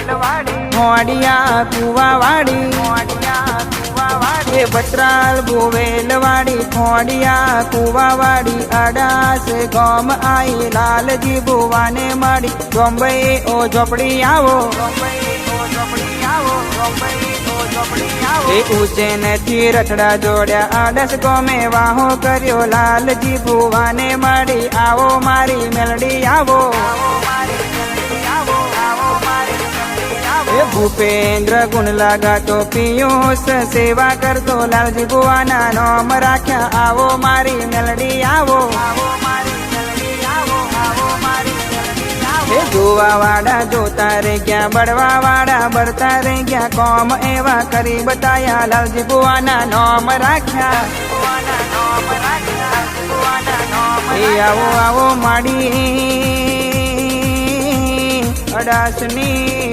મોડિયા કુવાવાડી એ બત્રાલ ભુવેલવાડી ખોડિયા કુવાવાડી અડાસ ગામ આઈ લાલજી ભુવાને મળી બોમ્બઈ ઓ ઝોપડી આવો એ ઉજ્જૈન થી રથડા જોડ્યા આડસ ગોમે વાહો કર્યો લાલજી ભુવાને મળી આવો મારી મેલડી આવો ભૂપેન્દ્ર ગુણ લાગાતો પિયુષ સેવા કરતો લાલજી ભુવાના નામ રાખ્યા આવો મારી મેલડી આવો જોવા વાળા જોતા રે ગયા બળવા વાળા બળતા રે ગયા કોમ એવા કરી બતાયા લાલજી ભુવાના નામ રાખ્યા એ આવો આવો માડી અડાસની